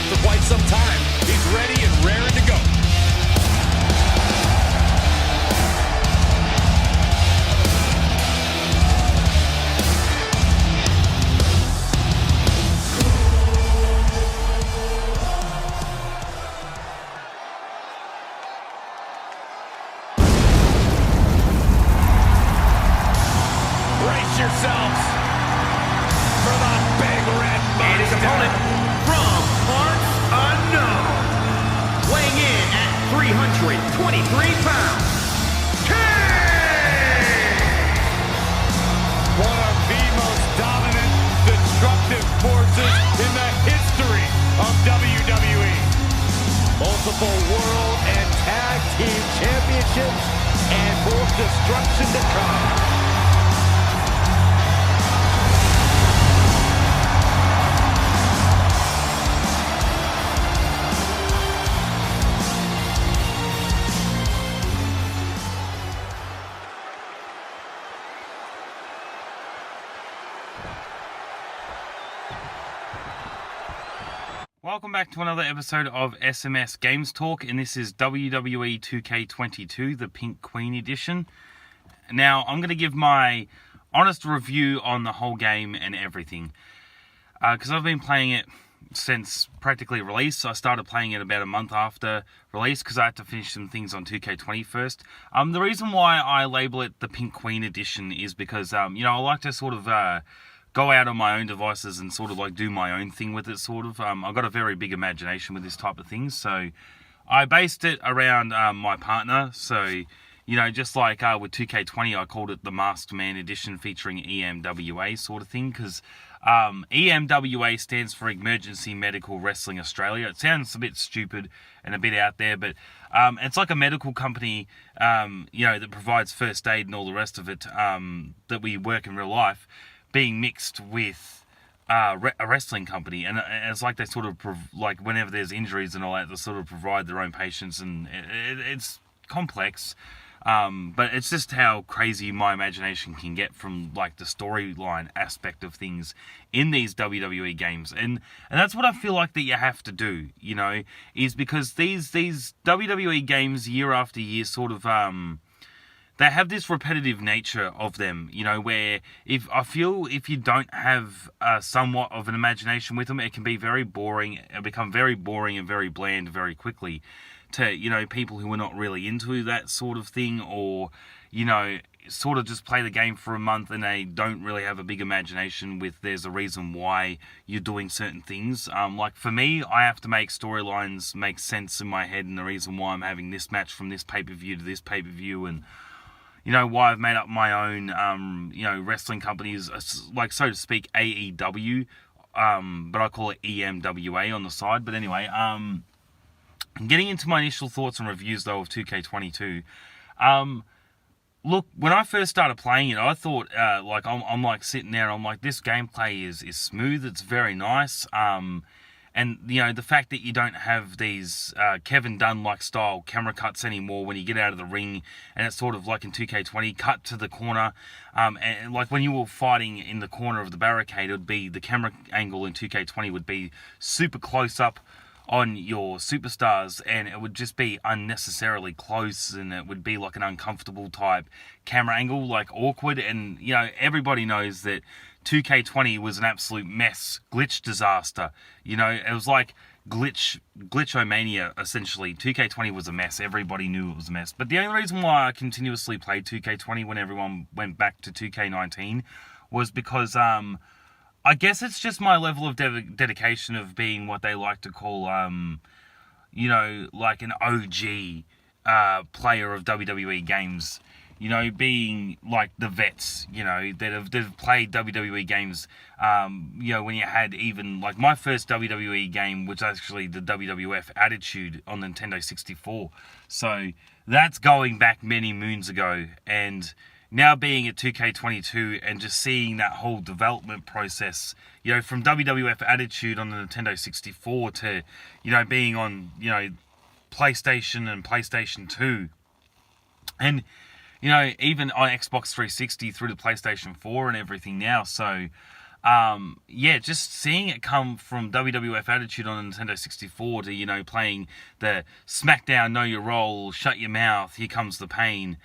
for quite some time. He's ready and raring to go. Brace yourselves for the big red monster. And his opponent from parts unknown, weighing in at 323 pounds, King! One of the most dominant, destructive forces in the history of WWE. Multiple world and tag team championships and more destruction to come. Welcome back to another episode of SMS Games Talk, and this is WWE 2K22, the Pink Queen Edition. Now, I'm going to give my honest review on the whole game and everything, because I've been playing it since practically release. I started playing it about a month after release, because I had to finish some things on 2K20 first. The reason why I label it the Pink Queen Edition is because, I like to sort of go out on my own devices and sort of like do my own thing with it, sort of. I've got a very big imagination with this type of thing, so I based it around my partner. So, just like with 2K20, I called it the Masked Man Edition featuring EMWA sort of thing, because EMWA stands for Emergency Medical Wrestling Australia. It sounds a bit stupid and a bit out there, but it's like a medical company, that provides first aid and all the rest of it, that we work in real life, being mixed with a wrestling company, and it's like they sort of like whenever there's injuries and all that, they sort of provide their own patients, and it's complex, but it's just how crazy my imagination can get from like the storyline aspect of things in these WWE games, and that's what I feel like that you have to do, is because these WWE games year after year sort of they have this repetitive nature of them, where if you don't have somewhat of an imagination with them, it can be very boring. It become very boring and very bland very quickly to, people who are not really into that sort of thing, or, sort of just play the game for a month and they don't really have a big imagination with there's a reason why you're doing certain things. Like for me, I have to make storylines make sense in my head, and the reason why I'm having this match from this pay-per-view to this pay-per-view, and why I've made up my own, wrestling companies, like, so to speak, AEW, but I call it EMWA on the side. But anyway, getting into my initial thoughts and reviews, though, of 2K22, look, when I first started playing it, I thought, I'm like sitting there, I'm like, this gameplay is smooth, it's very nice, and, the fact that you don't have these Kevin Dunn-like style camera cuts anymore when you get out of the ring, and it's sort of like in 2K20, cut to the corner, and like when you were fighting in the corner of the barricade, it would be, the camera angle in 2K20 would be super close up on your superstars, and it would just be unnecessarily close, and it would be like an uncomfortable type camera angle, like awkward, and, everybody knows that 2K20 was an absolute mess, glitch disaster. It was like glitchomania, essentially. 2K20 was a mess. Everybody knew it was a mess. But the only reason why I continuously played 2K20 when everyone went back to 2K19 was because, I guess it's just my level of dedication of being what they like to call, like an OG player of WWE games. Being like the vets, that have played WWE games, when you had even, like, my first WWE game was actually the WWF Attitude on Nintendo 64. So that's going back many moons ago, and now being at 2K22 and just seeing that whole development process, from WWF Attitude on the Nintendo 64 to, being on, PlayStation and PlayStation 2, and even on Xbox 360 through to PlayStation 4 and everything now. So, Yeah, just seeing it come from WWF Attitude on Nintendo 64 to, you know, playing the SmackDown, Know Your Role, Shut Your Mouth, Here Comes the Pain,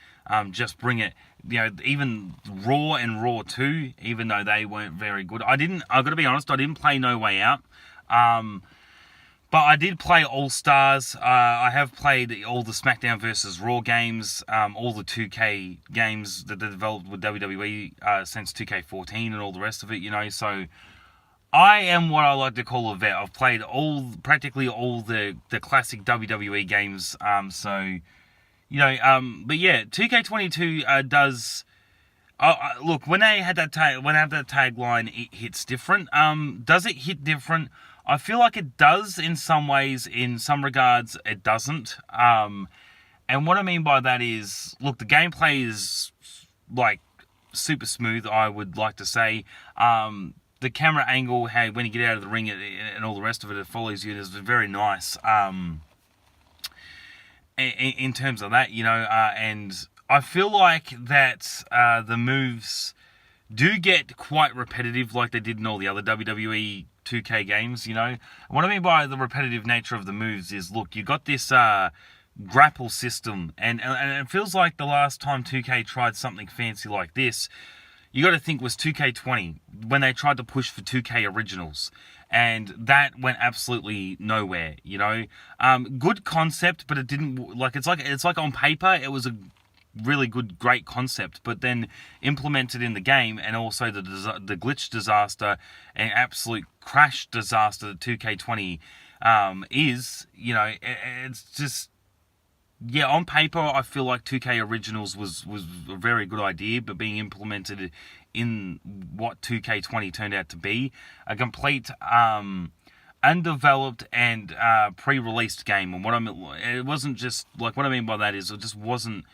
Just Bring It, you know, even Raw and Raw 2, even though they weren't very good. I've got to be honest, I didn't play No Way Out. But I did play All Stars. I have played all the SmackDown versus Raw games, all the 2K games that they developed with WWE since 2K14 and all the rest of it, you know. So I am what I like to call a vet. I've played practically all the classic WWE games. So, you know, but yeah, 2K22 does. Look, when they had that tagline, it hits different. Does it hit different? I feel like it does in some ways. In some regards, it doesn't. And what I mean by that is, look, the gameplay is like super smooth, I would like to say. The camera angle, how when you get out of the ring and all the rest of it, it follows you. It is very nice. In terms of that, you know, and I feel like that the moves do get quite repetitive, like they did in all the other WWE 2K games, you know. And what I mean by the repetitive nature of the moves is, look, you got this grapple system, and it feels like the last time 2K tried something fancy like this, you got to think, was 2K20, when they tried to push for 2K originals, and that went absolutely nowhere, you know. Good concept, but it didn't, like, it's like on paper it was a really good, great concept, but then implemented in the game, and also the glitch disaster and absolute crash disaster that 2K20 is, you know, it's just, yeah, on paper I feel like 2K Originals was a very good idea, but being implemented in what 2K20 turned out to be, a complete undeveloped and pre-released game. And it wasn't just, like, what I mean by that is, it just wasn't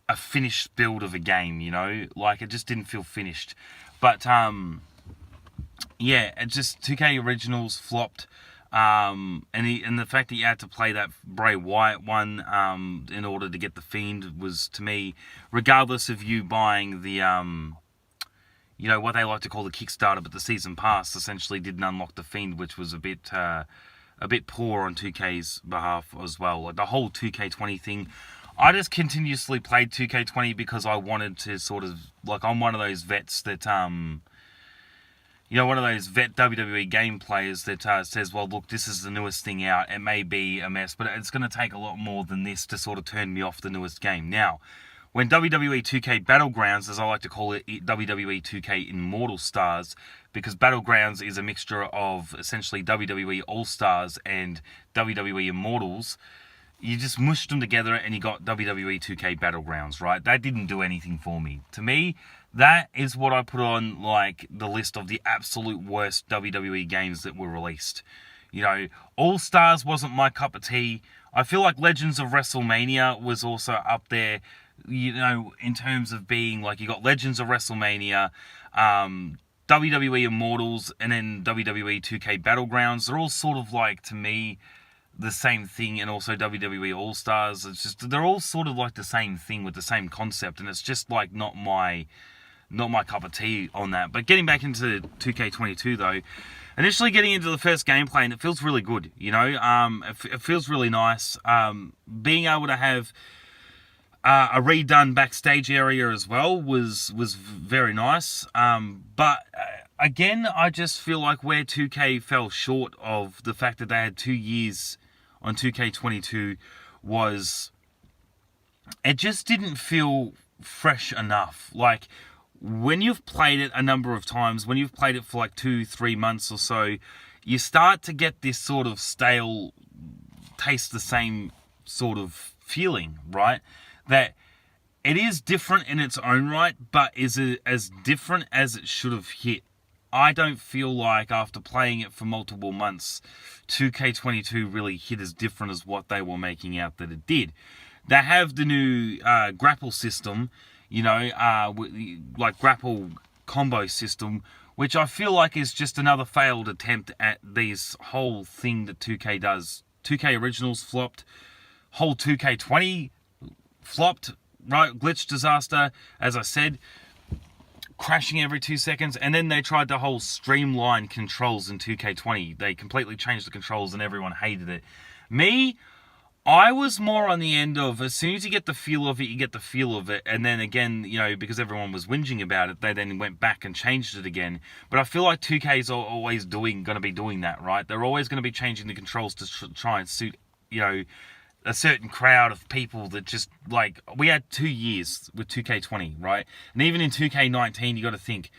a finished build of a game, you know, like, it just didn't feel finished. But yeah, it just, 2K Originals flopped, and the fact that you had to play that Bray Wyatt one in order to get the Fiend was, to me, regardless of you buying the you know, what they like to call the Kickstarter, but the season pass essentially didn't unlock the Fiend, which was a bit poor on 2K's behalf as well. Like, the whole 2K20 thing, I just continuously played 2K20 because I wanted to sort of, like, I'm one of those vets that, you know, one of those vet WWE game players that says, well, look, this is the newest thing out. It may be a mess, but it's going to take a lot more than this to sort of turn me off the newest game. Now, when WWE 2K Battlegrounds, as I like to call it, WWE 2K Immortal Stars, because Battlegrounds is a mixture of essentially WWE All-Stars and WWE Immortals, you just mushed them together and you got WWE 2K Battlegrounds, right? That didn't do anything for me. To me, that is what I put on, like, the list of the absolute worst WWE games that were released. You know, All-Stars wasn't my cup of tea. I feel like Legends of WrestleMania was also up there, you know, in terms of being, like, you got Legends of WrestleMania, WWE Immortals, and then WWE 2K Battlegrounds. They're all sort of, like, to me, the same thing, and also WWE All-Stars. It's just, they're all sort of like the same thing with the same concept, and it's just, like, not my cup of tea on that. But getting back into 2K22 though, initially getting into the first gameplay, and it feels really good, you know. It feels really nice. Being able to have a redone backstage area as well was very nice. But again, I just feel like where 2K fell short of the fact that they had 2 years on 2K22 was, it just didn't feel fresh enough. Like, when you've played it a number of times, when you've played it for like 2-3 months or so, you start to get this sort of stale, taste the same sort of feeling, right? That it is different in its own right, but is it as different as it should have hit? I don't feel like after playing it for multiple months, 2K22 really hit as different as what they were making out that it did. They have the new grapple system, you know, like grapple combo system, which I feel like is just another failed attempt at this whole thing that 2K does. 2K Originals flopped, whole 2K20 flopped, right? Glitch disaster, as I said. crashing every 2 seconds. And then they tried the whole streamline controls in 2K20. They completely changed the controls and everyone hated it. Me, I was more on the end of, as soon as you get the feel of it, you get the feel of it. And then again, you know, because everyone was whinging about it, they then went back and changed it again. But I feel like 2K's always going to be doing that, right? They're always going to be changing the controls to try and suit, you know, a certain crowd of people that just, like, we had 2 years with 2K20, right? And even in 2K19, you got to think,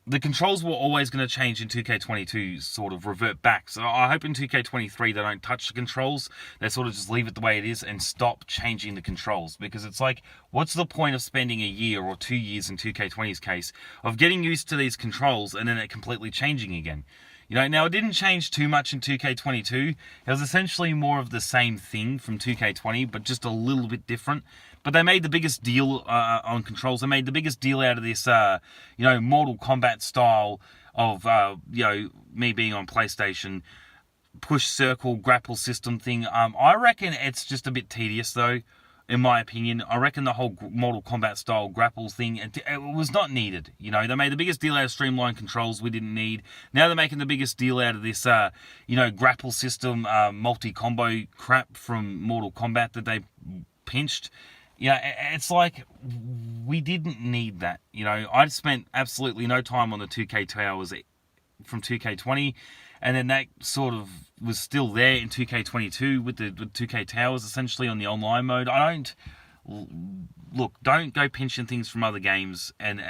the controls were always going to change in 2K22, sort of revert back. So I hope in 2K23 they don't touch the controls. They sort of just leave it the way it is and stop changing the controls. Because it's like, what's the point of spending a year or 2 years in 2K20's case of getting used to these controls and then it completely changing again? You know, now it didn't change too much in 2K22. It was essentially more of the same thing from 2K20, but just a little bit different. But they made the biggest deal on controls. They made the biggest deal out of this, you know, Mortal Kombat style of, you know, me being on PlayStation, push circle grapple system thing. I reckon it's just a bit tedious though, in my opinion. I reckon the whole Mortal Kombat style grapple thing, it was not needed. You know, they made the biggest deal out of streamlined controls we didn't need. Now they're making the biggest deal out of this, you know, grapple system, multi-combo crap from Mortal Kombat that they pinched. Yeah, it's like, we didn't need that. You know, I spent absolutely no time on the 2K towers from 2K20, and then that sort of was still there in 2K22 with 2K towers essentially on the online mode. Don't go pinching things from other games and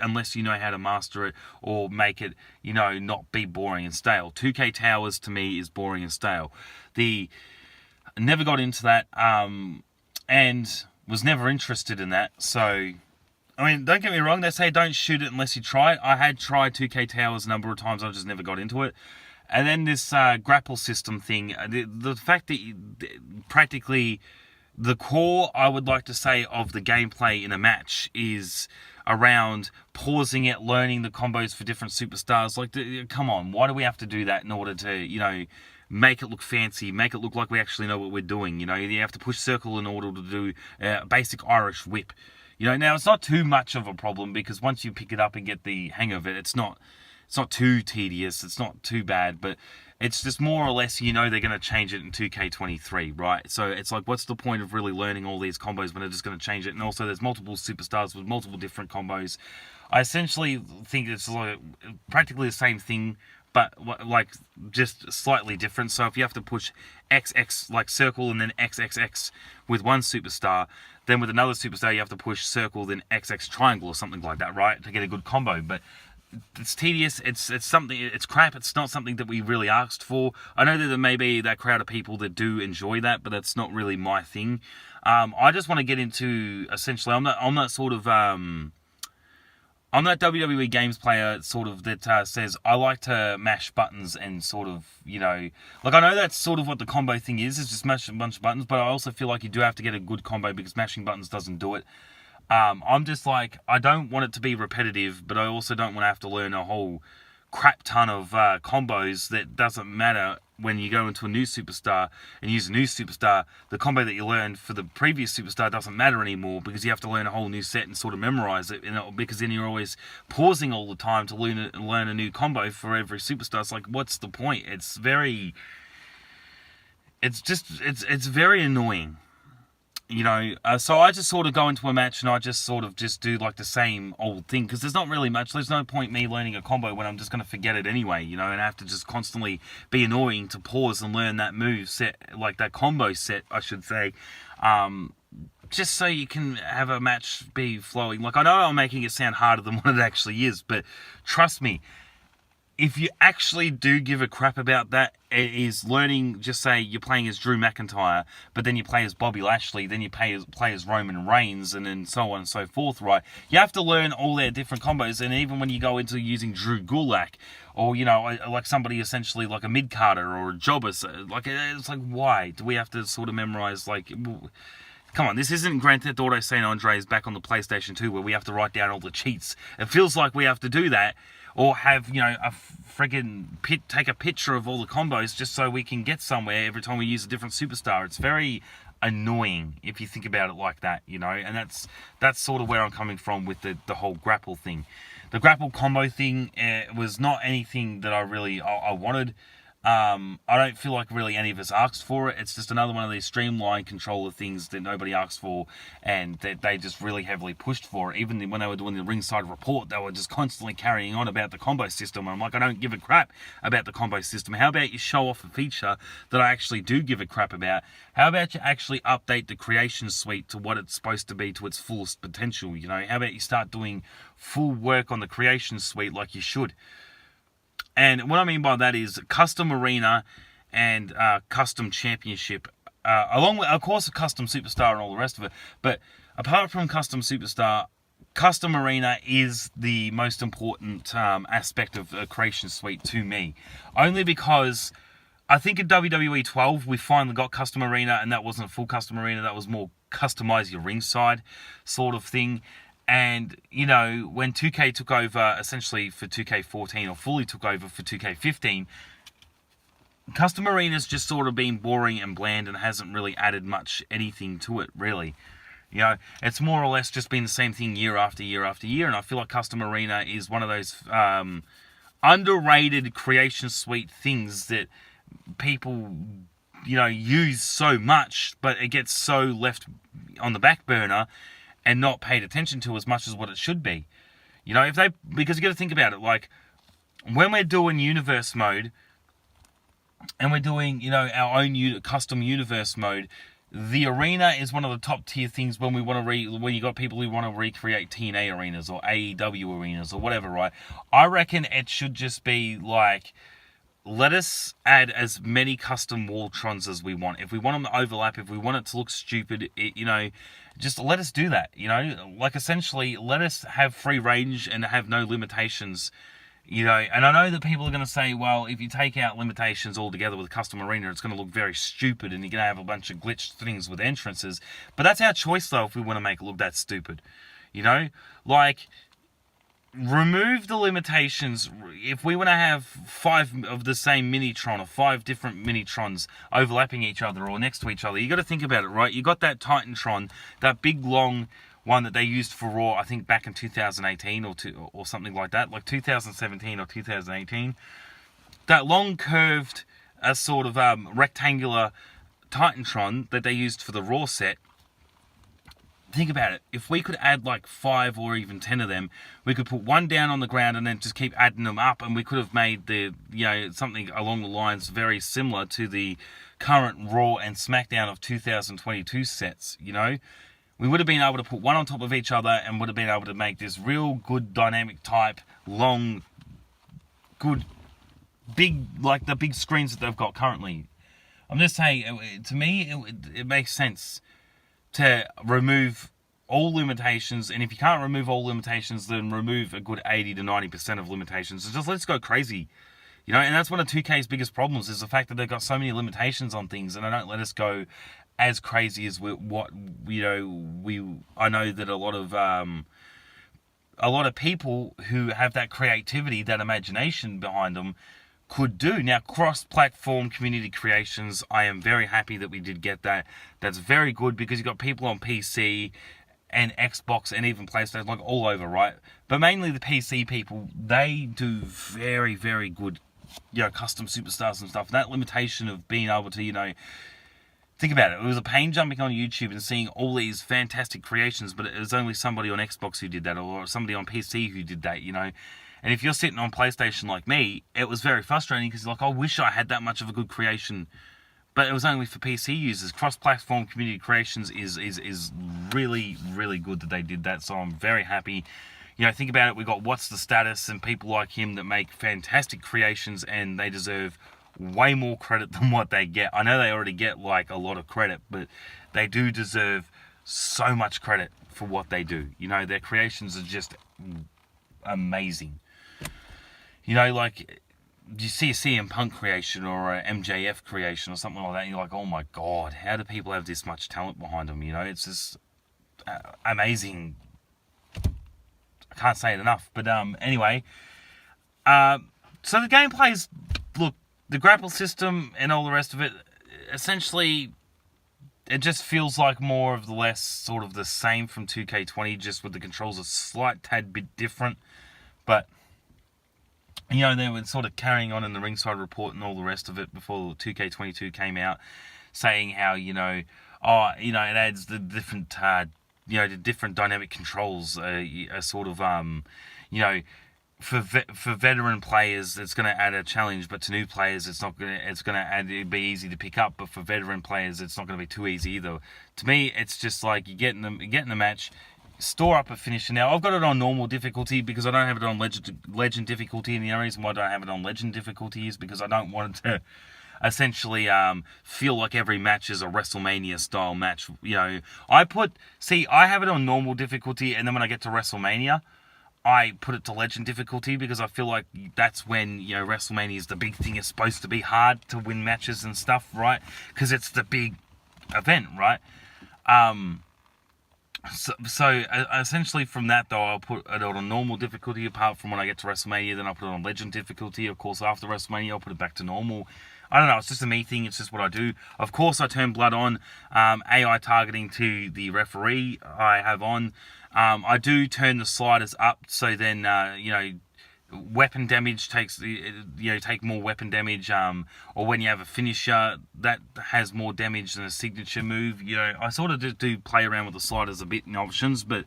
unless you know how to master it or make it, you know, not be boring and stale. 2K towers to me is boring and stale. Never got into that. And was never interested in that. So, I mean, don't get me wrong, they say don't shoot it unless you try it. I had tried 2K Towers a number of times, I just never got into it. And then this grapple system thing, the fact that practically the core, I would like to say, of the gameplay in a match is around pausing it, learning the combos for different superstars. Like, come on, why do we have to do that in order to, you know, make it look fancy, make it look like we actually know what we're doing? You know, you have to push circle in order to do basic Irish whip. You know, now it's not too much of a problem because once you pick it up and get the hang of it, it's not too tedious, it's not too bad, but it's just more or less, you know, they're going to change it in 2K23, right? So it's like, what's the point of really learning all these combos when they're just going to change it? And also there's multiple superstars with multiple different combos. I essentially think it's like practically the same thing, but like just slightly different. So if you have to push XX, like circle and then XXX with one superstar, then with another superstar you have to push circle then XX triangle or something like that, right, to get a good combo. But it's tedious, it's something, it's crap, it's not something that we really asked for. I know that there may be that crowd of people that do enjoy that, but that's not really my thing. I just want to get into, essentially, I'm that sort of I'm that WWE games player sort of that says I like to mash buttons and sort of, you know, like I know that's sort of what the combo thing is just mash a bunch of buttons, but I also feel like you do have to get a good combo because mashing buttons doesn't do it. I'm just like, I don't want it to be repetitive, but I also don't want to have to learn a whole crap ton of combos that doesn't matter when you go into a new superstar and use a new superstar. The combo that you learned for the previous superstar doesn't matter anymore because you have to learn a whole new set and sort of memorize it, because then you're always pausing all the time to learn a new combo for every superstar. It's like, what's the point? It's very annoying. You know, so I just sort of go into a match and I just sort of just do like the same old thing because there's not really much. There's no point me learning a combo when I'm just going to forget it anyway, you know, and I have to just constantly be annoying to pause and learn that move set, like that combo set, I should say, just so you can have a match be flowing. Like, I know I'm making it sound harder than what it actually is, but trust me, if you actually do give a crap about that, it is learning, just say you're playing as Drew McIntyre, but then you play as Bobby Lashley, then you play as Roman Reigns, and then so on and so forth, right? You have to learn all their different combos, and even when you go into using Drew Gulak, or, you know, like somebody essentially like a mid-carder or a jobber, like, it's like, why do we have to sort of memorize, like... Come on, this isn't Grand Theft Auto San Andreas back on the PlayStation 2 where we have to write down all the cheats. It feels like we have to do that, or have, you know, a friggin' take a picture of all the combos just so we can get somewhere every time we use a different superstar. It's very annoying if you think about it like that, you know. And that's sort of where I'm coming from with the whole grapple thing. The grapple combo thing was not anything that I wanted. I don't feel like really any of us asked for it. It's just another one of these streamlined controller things that nobody asked for, and that they just really heavily pushed for. Even when they were doing the ringside report, they were just constantly carrying on about the combo system. I'm like, I don't give a crap about the combo system. How about you show off a feature that I actually do give a crap about? How about you actually update the creation suite to what it's supposed to be, to its fullest potential? You know, how about you start doing full work on the creation suite like you should? And what I mean by that is custom arena and custom championship, along with, of course, a custom superstar and all the rest of it. But apart from custom superstar, custom arena is the most important aspect of the creation suite to me. Only because I think in WWE 12 we finally got custom arena, and that wasn't a full custom arena. That was more customize your ringside sort of thing. And, you know, when 2K took over, essentially for 2K14, or fully took over for 2K15, custom arena's just sort of been boring and bland and hasn't really added much anything to it, really. You know, it's more or less just been the same thing year after year after year, and I feel like custom arena is one of those underrated creation suite things that people, you know, use so much, but it gets so left on the back burner and not paid attention to as much as what it should be. You know, because you got to think about it, like, when we're doing universe mode, and we're doing, you know, our own custom universe mode, the arena is one of the top tier things when we want to when you got people who want to recreate TNA arenas or AEW arenas or whatever, right? I reckon it should just be like, let us add as many custom Voltrons as we want. If we want them to overlap, if we want it to look stupid, you know, just let us do that, you know? Like, essentially, let us have free range and have no limitations, you know? And I know that people are going to say, well, if you take out limitations altogether with custom arena, it's going to look very stupid and you're going to have a bunch of glitched things with entrances. But that's our choice, though, if we want to make it look that stupid, you know? Like, remove the limitations. If we want to have 5 of the same Minitron, or 5 different Minitrons overlapping each other or next to each other, you got to think about it, right? You got that Titantron, that big long one that they used for Raw, I think back in 2018 or something like that, like 2017 or 2018. That long curved sort of rectangular Titantron that they used for the Raw set. Think about it. If we could add like 5 or even 10 of them, we could put one down on the ground and then just keep adding them up, and we could have made the, you know, something along the lines very similar to the current Raw and SmackDown of 2022 sets, you know? We would have been able to put one on top of each other and would have been able to make this real good dynamic type, long, good, big, like the big screens that they've got currently. I'm just saying, to me, it makes sense to remove all limitations, and if you can't remove all limitations, then remove a good 80 to 90% of limitations. So just let's go crazy, you know. And that's one of 2K's biggest problems, is the fact that they've got so many limitations on things, and they don't let us go as crazy as what, you know, I know that a lot of people who have that creativity, that imagination behind them, could do. Now, cross-platform community creations, I am very happy that we did get that. That's very good, because you've got people on PC and Xbox and even PlayStation, like all over, right? But mainly the PC people, they do very, very good, you know, custom superstars and stuff. That limitation of being able to, you know, think about it. It was a pain jumping on YouTube and seeing all these fantastic creations, but it was only somebody on Xbox who did that, or somebody on PC who did that, you know? And if you're sitting on PlayStation like me, it was very frustrating, because like, I wish I had that much of a good creation, but it was only for PC users. Cross-platform community creations is really, really good that they did that, so I'm very happy. You know, think about it, we got What's the Status and people like him that make fantastic creations, and they deserve way more credit than what they get. I know they already get like a lot of credit, but they do deserve so much credit for what they do. You know, their creations are just amazing. You know, like, you see a CM Punk creation or a MJF creation or something like that, and you're like, oh my god, how do people have this much talent behind them? You know, it's just amazing. I can't say it enough. But anyway, so the gameplay's, look, the grapple system and all the rest of it, essentially, it just feels like more of the less sort of the same from 2K20, just with the controls a slight tad bit different. But, you know, they were sort of carrying on in the ringside report and all the rest of it before 2K22 came out, saying how, you know, it adds the different, the different dynamic controls, a sort of, for veteran players, it's going to add a challenge, but to new players, it's going to be easy to pick up. But for veteran players, it's not going to be too easy either. To me, it's just like you get in the match, store up a finisher. Now, I've got it on normal difficulty because I don't have it on legend difficulty, and the only reason why I don't have it on legend difficulty is because I don't want it to essentially feel like every match is a WrestleMania style match. You know, I have it on normal difficulty, and then when I get to WrestleMania, I put it to legend difficulty because I feel like that's when, you know, WrestleMania is the big thing. It's supposed to be hard to win matches and stuff, right? Because it's the big event, right? So essentially from that, though, I'll put it on normal difficulty apart from when I get to WrestleMania. Then I'll put it on legend difficulty. Of course, after WrestleMania, I'll put it back to normal. I don't know, it's just a me thing, it's just what I do. Of course, I turn blood on. AI targeting to the referee I have on. I do turn the sliders up, so then, weapon damage take more weapon damage, or when you have a finisher, that has more damage than a signature move. You know, I sort of do play around with the sliders a bit in options, but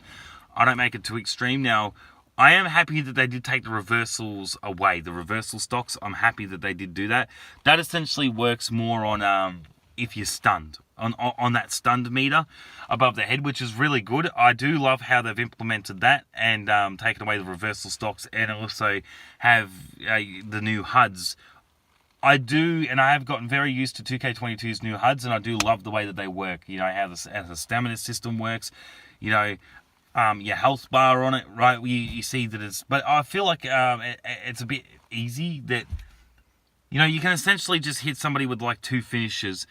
I don't make it too extreme. Now, I am happy that they did take the reversals away, the reversal stocks. I'm happy that they did do that. That essentially works more on if you're stunned, on that stunned meter above the head, which is really good. I do love how they've implemented that and taken away the reversal stocks, and also have the new HUDs. I do, and I have gotten very used to 2K22's new HUDs, and I do love the way that they work. You know, how the stamina system works, you know, your health bar on it, right? You see that it's, but I feel like it's a bit easy that, you know, you can essentially just hit somebody with like 2 finishes,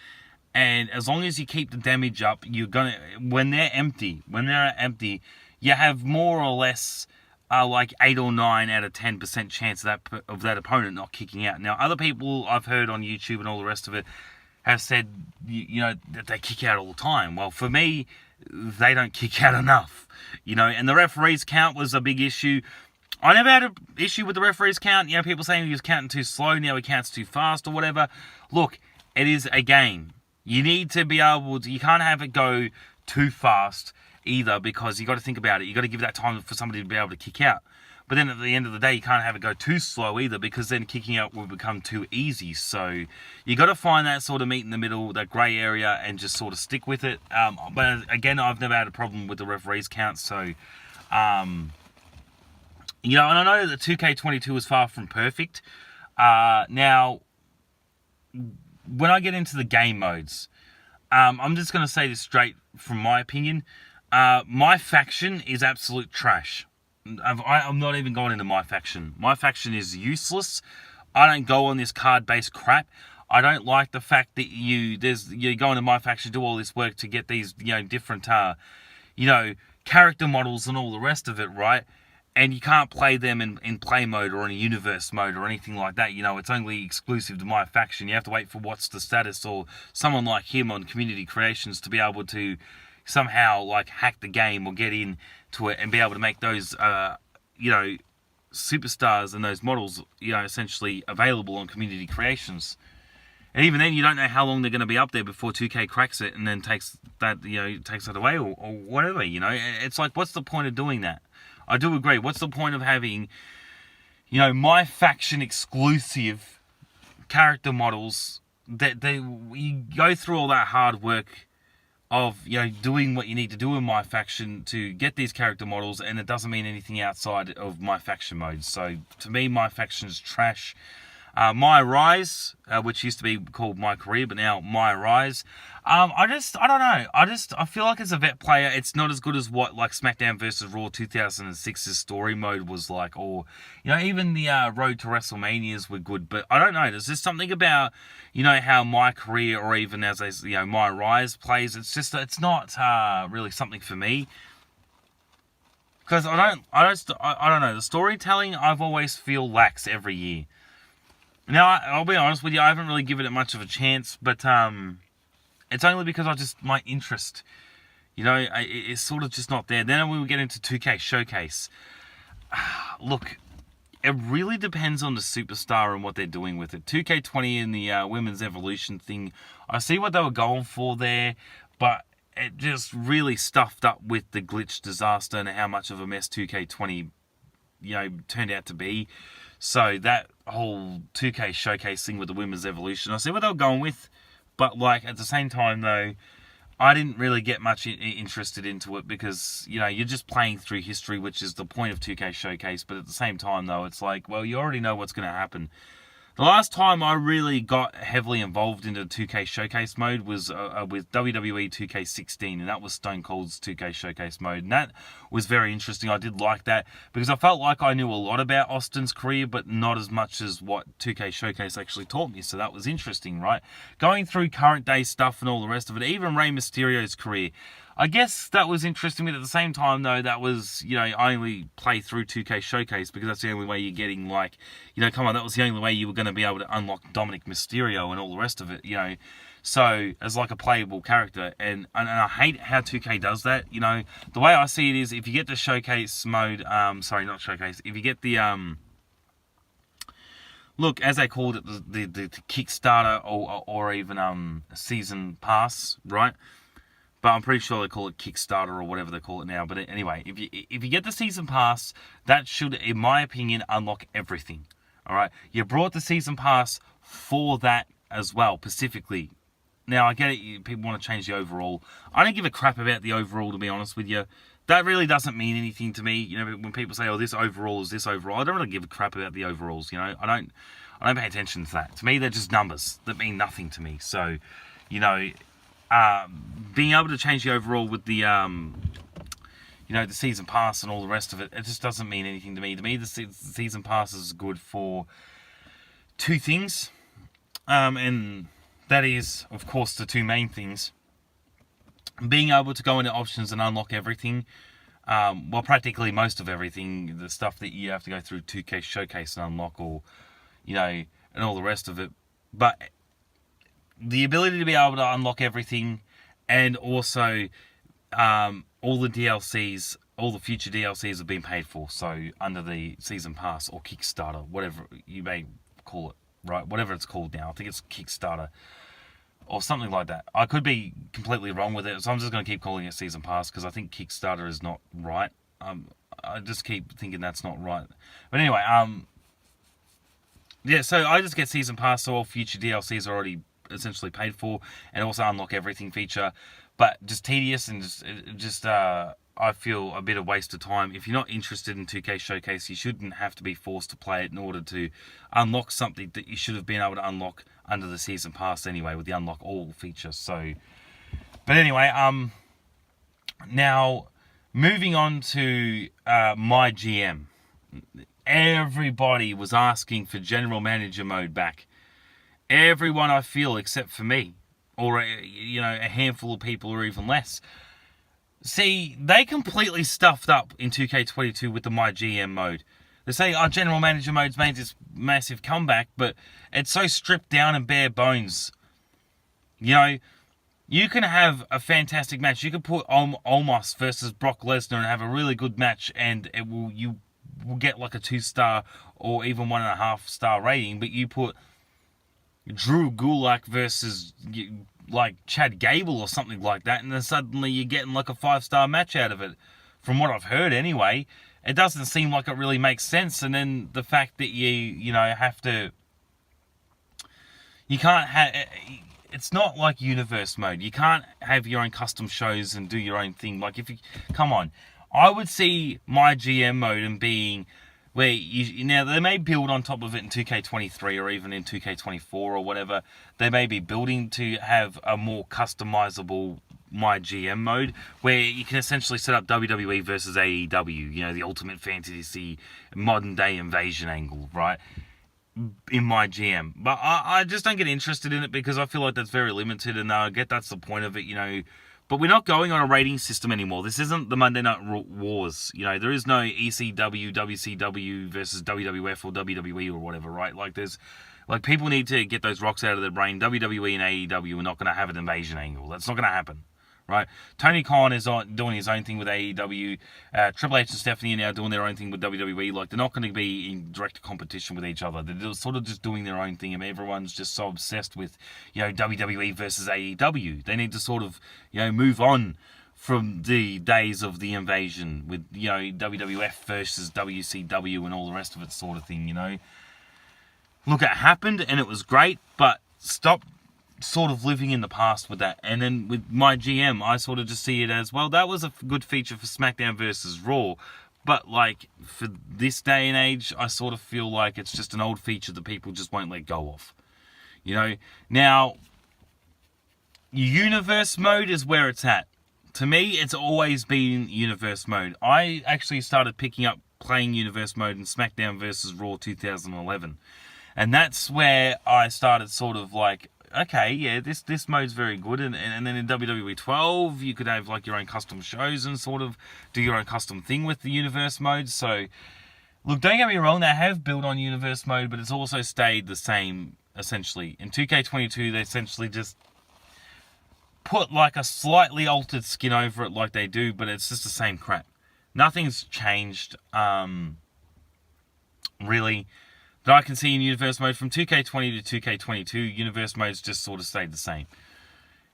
and as long as you keep the damage up, you're gonna, when they're empty, you have more or less like 8 or 9 out of 10% chance of that opponent not kicking out. Now, other people I've heard on YouTube and all the rest of it have said, you know, that they kick out all the time. Well, for me, they don't kick out enough, you know, and the referee's count was a big issue. I never had an issue with the referee's count. You know, people saying he was counting too slow, now he counts too fast or whatever. Look, it is a game. You need to be able to, you can't have it go too fast either, because you got to think about it. You got to give that time for somebody to be able to kick out. But then at the end of the day, you can't have it go too slow either, because then kicking out will become too easy. So you got to find that sort of meet in the middle, that grey area, and just sort of stick with it. But again, I've never had a problem with the referee's count. So, you know, and I know that 2K22 is far from perfect. Now, when I get into the game modes, I'm just going to say this straight from my opinion. My faction is absolute trash. I'm not even going into my faction. My faction is useless. I don't go on this card-based crap. I don't like the fact that you go into my faction, do all this work to get these, you know, different, character models and all the rest of it, right? And you can't play them in play mode or in a universe mode or anything like that. You know, it's only exclusive to my faction. You have to wait for What's the Status or someone like him on Community Creations to be able to somehow, like, hack the game or get in to it and be able to make those, superstars and those models, you know, essentially available on Community Creations. And even then, you don't know how long they're going to be up there before 2K cracks it and then takes that away or whatever, you know. It's like, what's the point of doing that? I do agree. What's the point of having, you know, my faction exclusive character models that you go through all that hard work of, you know, doing what you need to do in my faction to get these character models, and it doesn't mean anything outside of my faction mode. So to me, my faction's trash. My Rise, which used to be called My Career, but now My Rise. I don't know. I feel like as a vet player, it's not as good as what, like, SmackDown vs. Raw 2006's story mode was like, or, you know, even the Road to WrestleManias were good, but I don't know. There's just something about, you know, how My Career, or even as My Rise plays. It's not really something for me. Because I don't know. The storytelling, I've always feel lacks every year. Now, I'll be honest with you, I haven't really given it much of a chance, but it's only because my interest, it's sort of just not there. Then when we get into 2K Showcase, look, it really depends on the superstar and what they're doing with it. 2K20 and the Women's Evolution thing, I see what they were going for there, but it just really stuffed up with the glitch disaster and how much of a mess 2K20, turned out to be. So that whole 2K Showcase thing with the Women's Evolution, I see what they were going with, but at the same time though, I didn't really get much interested into it because, you're just playing through history, which is the point of 2K Showcase. But at the same time, though, it's well, you already know what's going to happen. The last time I really got heavily involved into 2K Showcase mode was with WWE 2K16, and that was Stone Cold's 2K Showcase mode. And that was very interesting. I did like that because I felt like I knew a lot about Austin's career, but not as much as what 2K Showcase actually taught me. So that was interesting, right? Going through current day stuff and all the rest of it, even Rey Mysterio's career. I guess that was interesting, but at the same time, though, that was, I only play through 2K Showcase because that's the only way you're getting, come on, that was the only way you were going to be able to unlock Dominic Mysterio and all the rest of it, so, as a playable character, and I hate how 2K does that, the way I see it is, if you get the Showcase mode, not Showcase, if you get the, look, as they called it, the Kickstarter, or even, Season Pass, right? But I'm pretty sure they call it Kickstarter or whatever they call it now. But anyway, if you get the Season Pass, that should, in my opinion, unlock everything. All right? You brought the Season Pass for that as well, specifically. Now, I get it. People want to change the overall. I don't give a crap about the overall, to be honest with you. That really doesn't mean anything to me. When people say, oh, this overall is this overall, I don't really give a crap about the overalls. I don't pay attention to that. To me, they're just numbers that mean nothing to me. So, being able to change the overall with the, the Season Pass and all the rest of it, it just doesn't mean anything to me. To me, the Season Pass is good for two things. And that is, of course, the two main things. Being able to go into options and unlock everything. Practically most of everything. The stuff that you have to go through 2K Showcase and unlock, or, and all the rest of it. But the ability to be able to unlock everything, and also all the DLCs, all the future DLCs have been paid for. So under the Season Pass or Kickstarter, whatever you may call it, right? Whatever it's called now. I think it's Kickstarter or something like that. I could be completely wrong with it, so I'm just going to keep calling it Season Pass because I think Kickstarter is not right. I just keep thinking that's not right. But anyway, yeah, so I just get Season Pass, so all future DLCs are already essentially paid for, and also unlock everything feature, but just tedious and just I feel a bit of waste of time. If you're not interested in 2K Showcase, you shouldn't have to be forced to play it in order to unlock something that you should have been able to unlock under the Season Pass anyway, with the unlock all feature. So, but anyway, now moving on to my GM. Everybody was asking for General Manager mode back. Everyone, I feel, except for me, or a handful of people, or even less. See, they completely stuffed up in 2K22 with the My GM mode. They say, oh, General Manager mode's made this massive comeback, but it's so stripped down and bare bones. You can have a fantastic match. You can put Omos versus Brock Lesnar and have a really good match, and you will get like a 2-star or even 1.5-star rating, but you put Drew Gulak versus like Chad Gable or something like that, and then suddenly you're getting like a 5-star match out of it. From what I've heard anyway, it doesn't seem like it really makes sense. And then the fact that you have to, you can't have, it's not like universe mode. You can't have your own custom shows and do your own thing. Like come on, I would see my GM mode and being where now they may build on top of it in 2K23 or even in 2K24 or whatever. They may be building to have a more customizable My GM mode where you can essentially set up WWE versus AEW, the Ultimate Fantasy modern day invasion angle, right? In My GM. But I just don't get interested in it because I feel like that's very limited, and I get that's the point of it, But we're not going on a rating system anymore. This isn't the Monday Night Wars. You know, there is no ECW, WCW versus WWF or WWE or whatever, right? Like, people need to get those rocks out of their brain. WWE and AEW are not going to have an invasion angle. That's not going to happen, right? Tony Khan is doing his own thing with AEW. Triple H and Stephanie are now doing their own thing with WWE. Like, they're not going to be in direct competition with each other. They're sort of just doing their own thing, and everyone's just so obsessed with, you know, WWE versus AEW. They need to sort of, you know, move on from the days of the invasion with, you know, WWF versus WCW and all the rest of it sort of thing, you know. Look, it happened and it was great, but stop sort of living in the past with that. And then with my GM, I sort of just see it as, well, that was a good feature for SmackDown versus Raw, but like for this day and age, I sort of feel like it's just an old feature that people just won't let go of, you know. Now, universe mode is where it's at. To me, it's always been universe mode. I actually started picking up playing universe mode in SmackDown versus Raw 2011, and that's where I started sort of like, okay, yeah, this mode's very good. And then in WWE 12, you could have like your own custom shows and sort of do your own custom thing with the universe mode. So, look, don't get me wrong, they have built on universe mode, but it's also stayed the same, essentially. In 2K22, they essentially just put like a slightly altered skin over it like they do, but it's just the same crap. Nothing's changed, really, that I can see in universe mode. From 2K20 to 2K22, universe mode's just sort of stayed the same.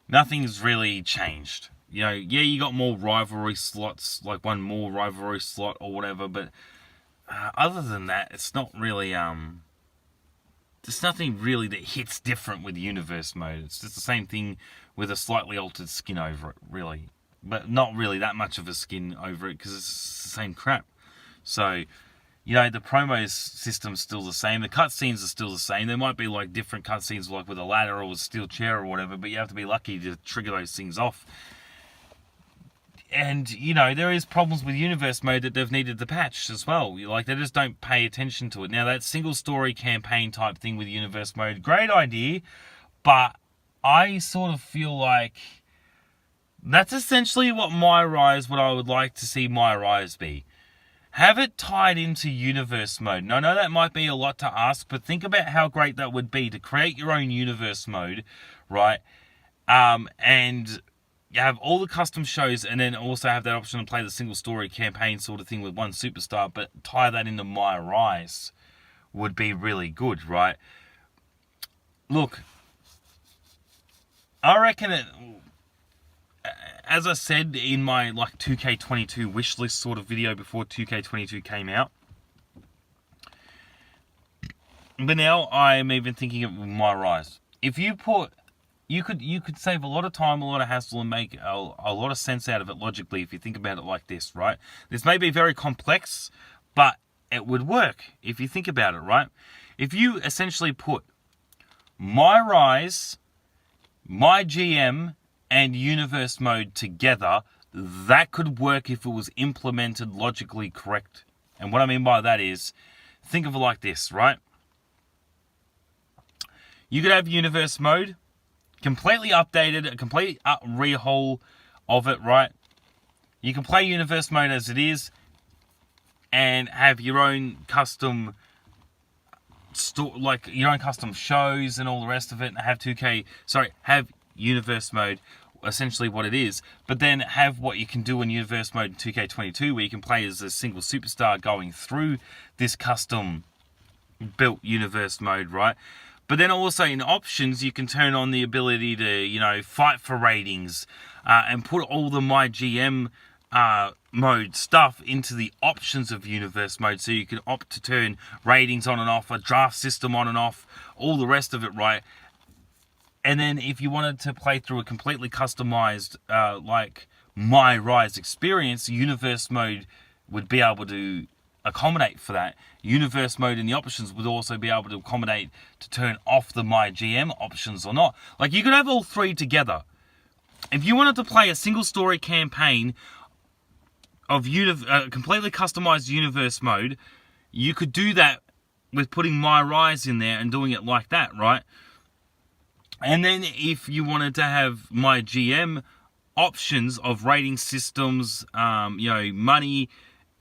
Nothing's really changed. You know, yeah, you got more rivalry slots, like one more rivalry slot or whatever, but other than that, it's not really, there's nothing really that hits different with universe mode. It's just the same thing with a slightly altered skin over it, really. But not really that much of a skin over it, because it's the same crap. So, you know, the promos system's still the same. The cutscenes are still the same. There might be like different cutscenes, like with a ladder or a steel chair or whatever, but you have to be lucky to trigger those things off. And, you know, there is problems with universe mode that they've needed to patch as well. Like, they just don't pay attention to it. Now, that single story campaign type thing with universe mode, great idea, but I sort of feel like that's essentially what I would like to see My Rise be. Have it tied into universe mode. Now, I know that might be a lot to ask, but think about how great that would be to create your own universe mode, right? And you have all the custom shows, and then also have that option to play the single story campaign sort of thing with one superstar, but tie that into My Rise would be really good, right? Look, I reckon it, as I said in my like 2K22 wishlist sort of video before 2K22 came out, but now I'm even thinking of My Rise. If you put, you could save a lot of time, a lot of hassle, and make a lot of sense out of it logically if you think about it like this, right? This may be very complex, but it would work if you think about it, right? If you essentially put My Rise, My GM, and universe mode together, that could work if it was implemented logically correct. And what I mean by that is, think of it like this, right? You could have universe mode, completely updated, a complete rehaul of it, right? You can play universe mode as it is, and have your own custom like your own custom shows and all the rest of it, and have universe mode, essentially what it is, but then have what you can do in universe mode in 2K22, where you can play as a single superstar going through this custom built universe mode, right? But then also in options, you can turn on the ability to, you know, fight for ratings, and put all the My GM mode stuff into the options of universe mode, so you can opt to turn ratings on and off, a draft system on and off, all the rest of it, right? And then if you wanted to play through a completely customized, like My Rise experience, universe mode would be able to accommodate for that. Universe mode in the options would also be able to accommodate to turn off the My GM options or not. Like, you could have all three together. If you wanted to play a single story campaign of completely customized universe mode, you could do that with putting My Rise in there and doing it like that, right? And then if you wanted to have My GM options of rating systems, money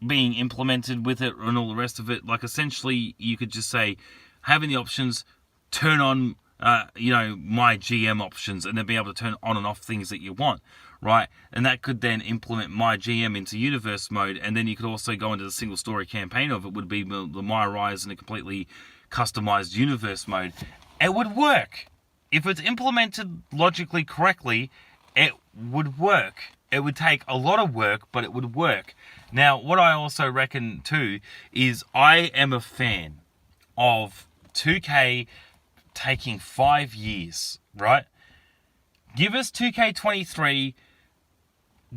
being implemented with it and all the rest of it. Like, essentially, you could just say, having the options, turn on, my GM options, and then be able to turn on and off things that you want, right? And that could then implement my GM into universe mode, and then you could also go into the single story campaign of it, would be the My Rise in a completely customized universe mode. It would work. If it's implemented logically correctly, it would work. It would take a lot of work, but it would work. Now, what I also reckon too is I am a fan of 2K taking 5 years, right? Give us 2K23,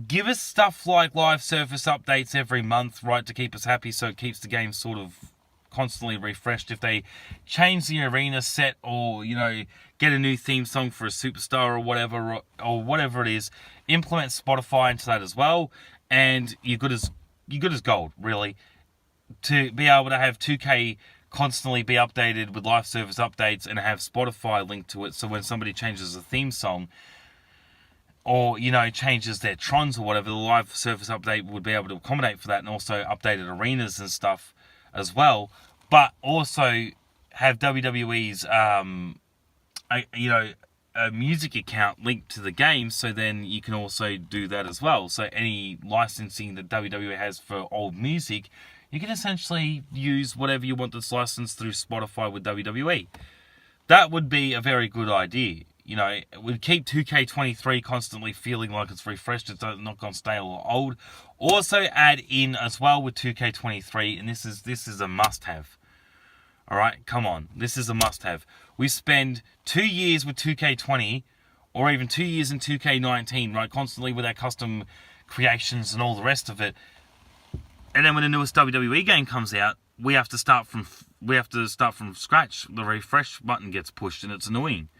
give us stuff like live service updates every month, right, to keep us happy, so it keeps the game sort of constantly refreshed. If they change the arena set, or get a new theme song for a superstar or whatever it is, implement Spotify into that as well, and you're good as gold, really, to be able to have 2K constantly be updated with live service updates and have Spotify linked to it, so when somebody changes a theme song or changes their trons or whatever, the live service update would be able to accommodate for that, and also updated arenas and stuff as well. But also have WWE's a music account linked to the game, so then you can also do that as well. So any licensing that WWE has for old music, you can essentially use whatever you want that's licensed through Spotify with WWE. That would be a very good idea. It would keep 2K23 constantly feeling like it's refreshed, it's not gone stale or old. Also add in as well with 2K23, and this is a must-have. Alright, come on, this is a must-have. We spend 2 years with 2K20, or even 2 years in 2K19, right, constantly with our custom creations and all the rest of it. And then when the newest WWE game comes out, we have to start from scratch. The refresh button gets pushed, and it's annoying.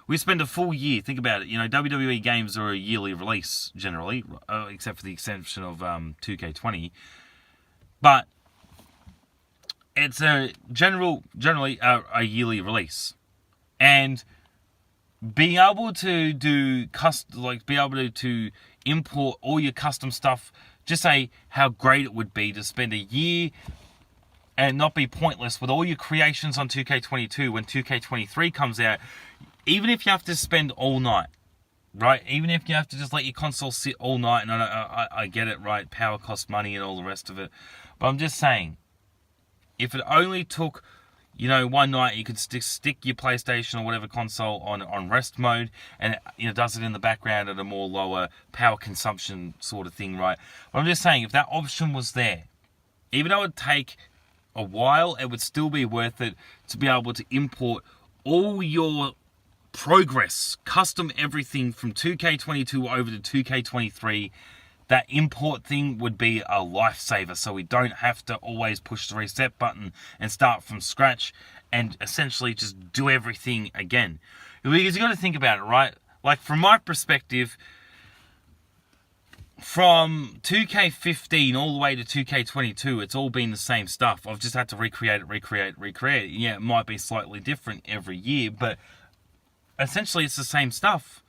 We spend a full year. Think about it. WWE games are a yearly release generally, except for the exception of 2K20. But it's generally a yearly release, and being able to do to import all your custom stuff. Just say how great it would be to spend a year and not be pointless with all your creations on 2K22 when 2K23 comes out. Even if you have to spend all night, right? Even if you have to just let your console sit all night, and I get it, right? Power costs money and all the rest of it. But I'm just saying, if it only took, one night, you could stick your PlayStation or whatever console on rest mode, and it does it in the background at a more lower power consumption sort of thing, right? But I'm just saying, if that option was there, even though it would take a while, it would still be worth it to be able to import all your progress, custom everything from 2K22 over to 2K23. That import thing would be a lifesaver, so we don't have to always push the reset button and start from scratch and essentially just do everything again. Because you've got to think about it, right? Like, from my perspective, from 2K15 all the way to 2K22, it's all been the same stuff. I've just had to recreate it. Yeah, it might be slightly different every year, but essentially it's the same stuff.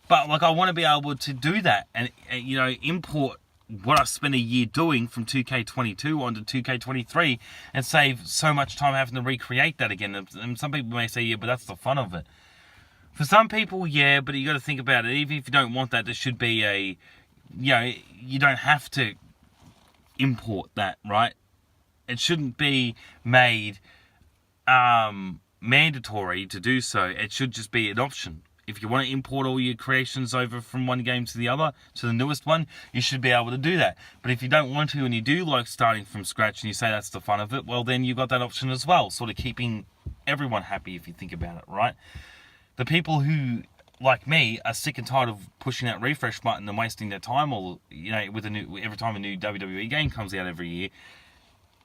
But, I want to be able to do that and import what I spent a year doing from 2K22 onto 2K23 and save so much time having to recreate that again. And some people may say, yeah, but that's the fun of it. For some people, yeah, but you got to think about it. Even if you don't want that, there should be you don't have to import that, right? It shouldn't be made mandatory to do so. It should just be an option. If you want to import all your creations over from one game to the other, to the newest one, you should be able to do that. But if you don't want to and you do like starting from scratch and you say that's the fun of it, well, then you've got that option as well, sort of keeping everyone happy if you think about it, right? The people who, like me, are sick and tired of pushing that refresh button and wasting their time with every time a new WWE game comes out every year,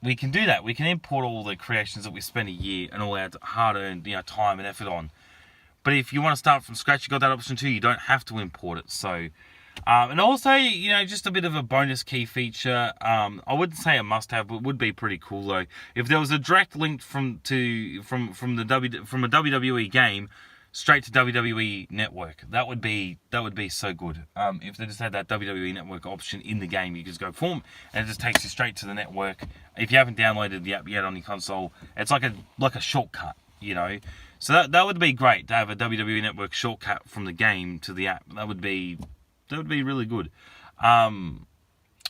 we can do that. We can import all the creations that we spend a year and all our hard-earned time and effort on. But if you want to start from scratch, you've got that option too. You don't have to import it. So, and also, just a bit of a bonus key feature. I wouldn't say a must-have, but it would be pretty cool though. If there was a direct link from a WWE game straight to WWE Network. That would be so good. If they just had that WWE Network option in the game, you just go form, and it just takes you straight to the network. If you haven't downloaded the app yet on your console, it's like a shortcut, you know. So that would be great to have a WWE Network shortcut from the game to the app. That would be really good.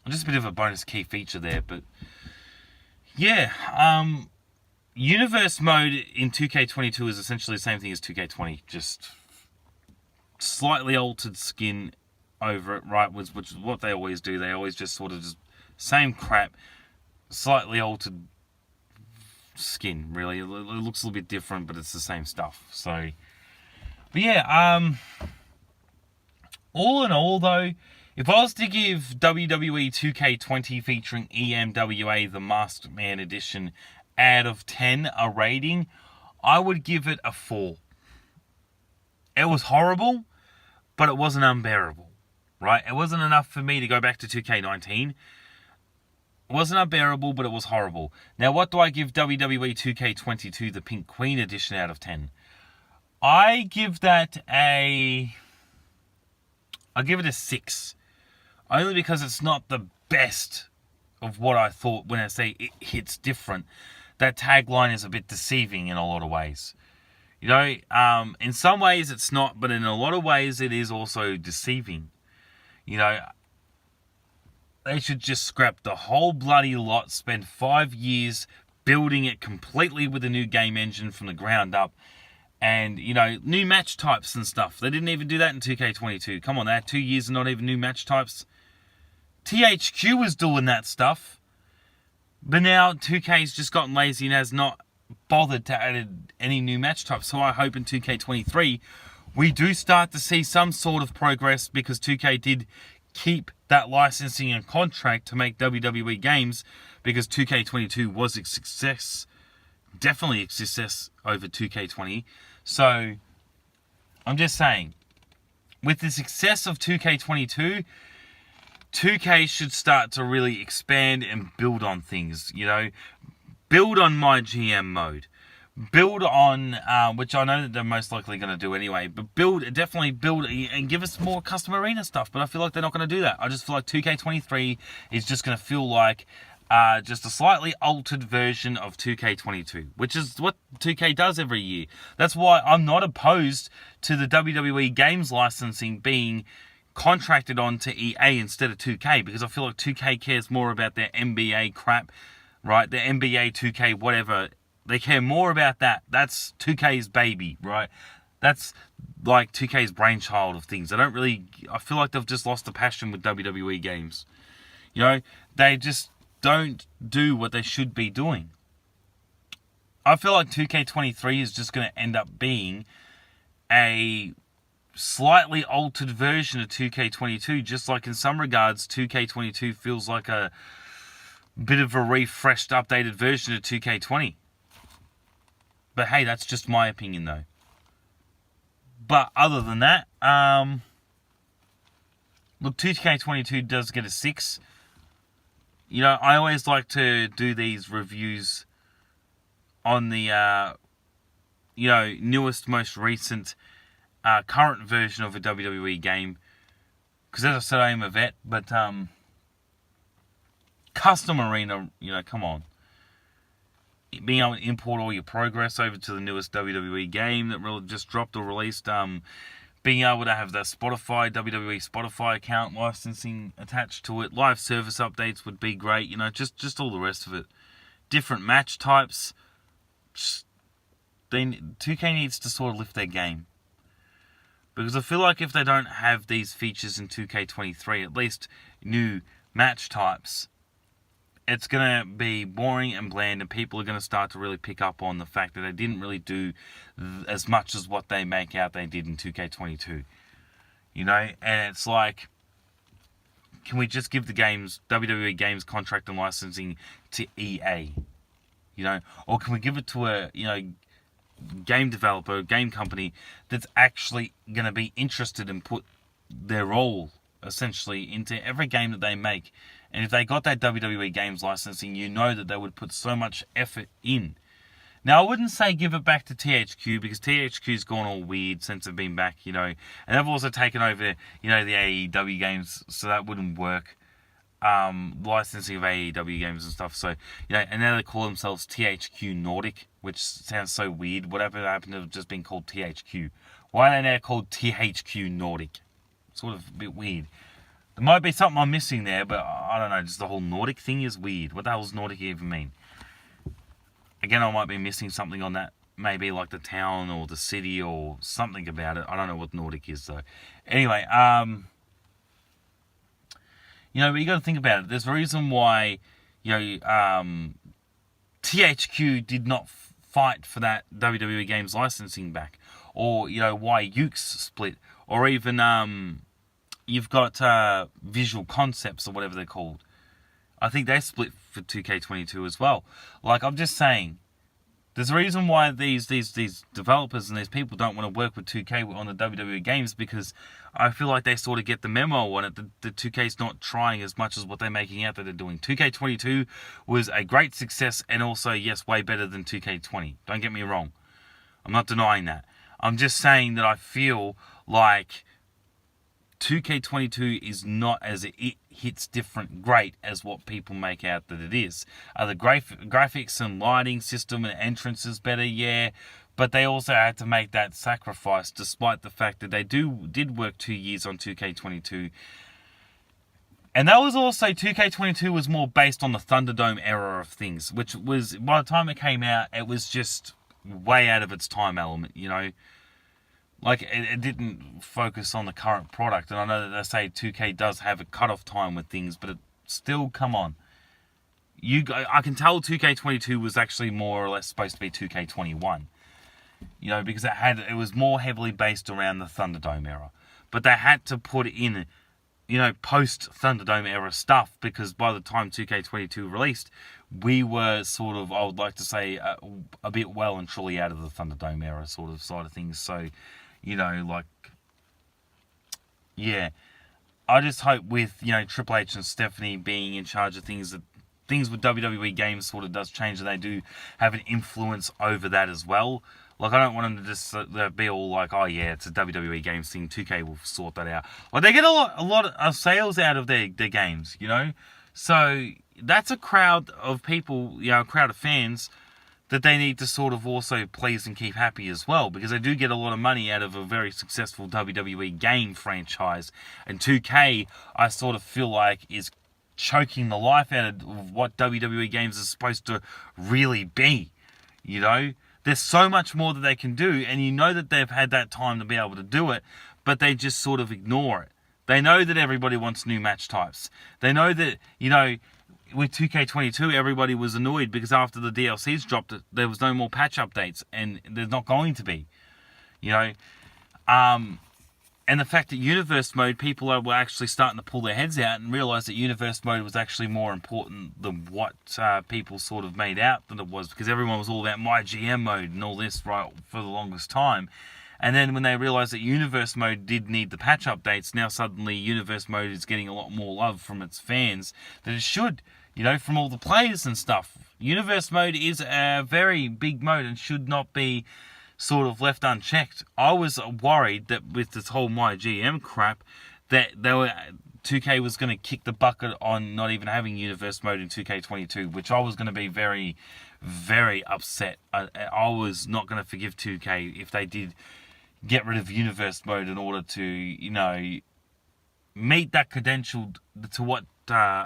Just a bit of a bonus key feature there, but yeah. Universe mode in 2K22 is essentially the same thing as 2K20, just slightly altered skin over it, right? Which is what they always do. They always just sort of just same crap, slightly altered skin. Really, it looks a little bit different, but it's the same stuff. So, but yeah, all in all, though, if I was to give WWE 2K20 featuring EMWA the Masked Man Edition out of 10 a rating, I would give it a 4. It was horrible, but it wasn't unbearable, right? It wasn't enough for me to go back to 2K19. It wasn't unbearable, but it was horrible. Now, what do I give WWE 2K22, the Pink Queen Edition, out of 10? I give it a 6. Only because it's not the best of what I thought when I say it hits different. That tagline is a bit deceiving in a lot of ways. You know, in some ways it's not, but in a lot of ways it is also deceiving. You know, they should just scrap the whole bloody lot, spend 5 years building it completely with a new game engine from the ground up, and, you know, new match types and stuff. They didn't even do that in 2K22. Come on, they had 2 years and not even new match types. THQ was doing that stuff. But now 2K's just gotten lazy and has not bothered to add any new match types. So I hope in 2K23 we do start to see some sort of progress, because 2K did keep that licensing and contract to make WWE games, because 2K22 was a success. Definitely a success over 2K20. So I'm just saying, with the success of 2K22, 2K should start to really expand and build on things, you know. Build on my GM mode. Build on, which I know that they're most likely going to do anyway, but definitely build and give us more custom arena stuff. But I feel like they're not going to do that. I just feel like 2K23 is just going to feel like just a slightly altered version of 2K22, which is what 2K does every year. That's why I'm not opposed to the WWE games licensing being contracted on to EA instead of 2K, because I feel like 2K cares more about their NBA crap, right? Their NBA 2K, whatever. They care more about that. That's 2K's baby, right? That's like 2K's brainchild of things. I feel like they've just lost the passion with WWE games. You know, they just don't do what they should be doing. I feel like 2K23 is just going to end up being a slightly altered version of 2K22, just like in some regards 2K22 feels like a bit of a refreshed, updated version of 2K20. But hey, that's just my opinion though. But other than that, look, 2K22 does get a 6. You know, I always like to do these reviews on the, newest, most recent, current version of a WWE game. Because as I said, I am a vet, but, custom arena, you know, come on. Being able to import all your progress over to the newest WWE game that just dropped or released, being able to have the WWE Spotify account licensing attached to it, live service updates would be great, you know, just all the rest of it. Different match types. 2K needs to sort of lift their game. Because I feel like if they don't have these features in 2K23, at least new match types, it's going to be boring and bland, and people are going to start to really pick up on the fact that they didn't really do as much as what they make out they did in 2K22. You know, and it's like, can we just give the games, WWE games contract and licensing to EA? You know, or can we give it to a, you know, game developer, game company that's actually going to be interested and put their all, essentially, into every game that they make. And if they got that WWE games licensing, you know that they would put so much effort in. Now, I wouldn't say give it back to THQ, because THQ's gone all weird since they've been back, you know. And they've also taken over, you know, the AEW games, so that wouldn't work. Licensing of AEW games and stuff, so, you know, and now they call themselves THQ Nordic, which sounds so weird. Whatever happened to have just been called THQ? Why are they now called THQ Nordic? Sort of a bit weird. There might be something I'm missing there, but I don't know, just the whole Nordic thing is weird. What the hell does Nordic even mean? Again, I might be missing something on that. Maybe like the town or the city or something about it. I don't know what Nordic is, though. Anyway, you know, but you got to think about it. There's a reason why, you know, THQ did not fight for that WWE Games licensing back. Or, you know, why Ukes split. Or even, you've got Visual Concepts or whatever they're called. I think they split for 2K22 as well. Like, I'm just saying, there's a reason why these developers and these people don't want to work with 2K on the WWE games, because I feel like they sort of get the memo on it. The 2K's not trying as much as what they're making out that they're doing. 2K22 was a great success, and also, yes, way better than 2K20. Don't get me wrong. I'm not denying that. I'm just saying that I feel like 2K22 is not as it hits different great as what people make out that it is. Are the graphics and lighting system and entrances better? Yeah. But they also had to make that sacrifice, despite the fact that they did work 2 years on 2K22. And that was also, 2K22 was more based on the Thunderdome era of things, which was, by the time it came out, it was just way out of its time element, you know. Like, it didn't focus on the current product. And I know that they say 2K does have a cutoff time with things, but it still, come on. I can tell 2K22 was actually more or less supposed to be 2K21. You know, because it was more heavily based around the Thunderdome era. But they had to put in, you know, post-Thunderdome era stuff, because by the time 2K22 released, we were sort of, I would like to say, a bit well and truly out of the Thunderdome era sort of side of things. So, you know, like, yeah, I just hope with, you know, Triple H and Stephanie being in charge of things, that things with WWE games sort of does change, and they do have an influence over that as well. Like, I don't want them to just be all like, oh yeah, it's a WWE games thing, 2K will sort that out. Like, they get a lot of sales out of their games, you know? So, that's a crowd of people, you know, a crowd of fans that they need to sort of also please and keep happy as well, because they do get a lot of money out of a very successful WWE game franchise. And 2K, I sort of feel like, is choking the life out of what WWE games are supposed to really be, you know? There's so much more that they can do, and you know that they've had that time to be able to do it, but they just sort of ignore it. They know that everybody wants new match types. They know that, you know, with 2K22, everybody was annoyed because after the DLCs dropped, there was no more patch updates, and there's not going to be, you know. And the fact that Universe Mode, people were actually starting to pull their heads out and realise that Universe Mode was actually more important than what people sort of made out that it was, because everyone was all about My GM Mode and all this, right, for the longest time. And then when they realised that Universe Mode did need the patch updates, now suddenly Universe Mode is getting a lot more love from its fans than it should, you know, from all the players and stuff. Universe Mode is a very big mode and should not be sort of left unchecked. I was worried that with this whole My GM crap, that 2K was going to kick the bucket on not even having Universe Mode in 2K22, which I was going to be very, very upset. I was not going to forgive 2K if they did get rid of Universe Mode in order to, you know, meet that credential to what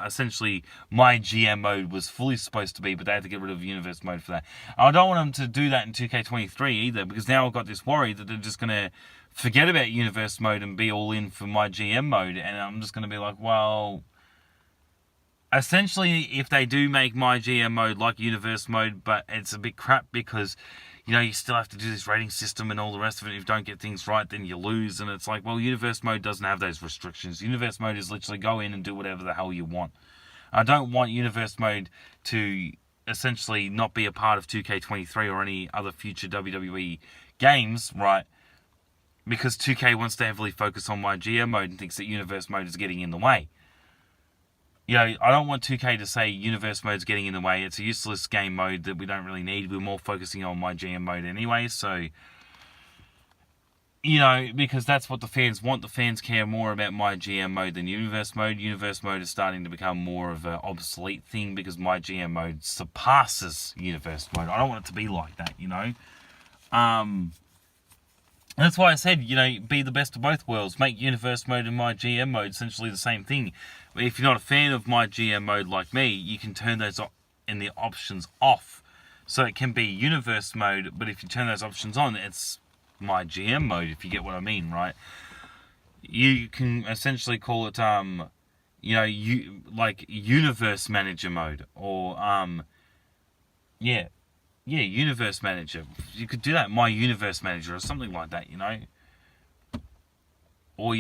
essentially My GM Mode was fully supposed to be, but they had to get rid of Universe Mode for that. I don't want them to do that in 2K23 either, because now I've got this worry that they're just going to forget about Universe Mode and be all in for My GM Mode, and I'm just going to be like, well, essentially, if they do make My GM Mode like Universe Mode, but it's a bit crap because, you know, you still have to do this rating system and all the rest of it. If you don't get things right, then you lose. And it's like, well, Universe Mode doesn't have those restrictions. Universe Mode is literally go in and do whatever the hell you want. I don't want Universe Mode to essentially not be a part of 2K23 or any other future WWE games, right? Because 2K wants to heavily focus on My GM Mode and thinks that Universe Mode is getting in the way. I don't want 2K to say universe mode's getting in the way. It's a useless game mode that we don't really need. We're more focusing on my GM mode anyway, so, because that's what the fans want. The fans care more about my GM mode than universe mode. Universe mode is starting to become more of an obsolete thing because my GM mode surpasses universe mode. I don't want it to be like that, That's why I said, be the best of both worlds. Make universe mode and my GM mode essentially the same thing. If you're not a fan of my GM mode like me, you can turn those in the options off. So it can be universe mode, but if you turn those options on, it's my GM mode, if you get what I mean, right? You can essentially call it, universe manager mode, or, universe manager. You could do that, my universe manager, or something like that, Or,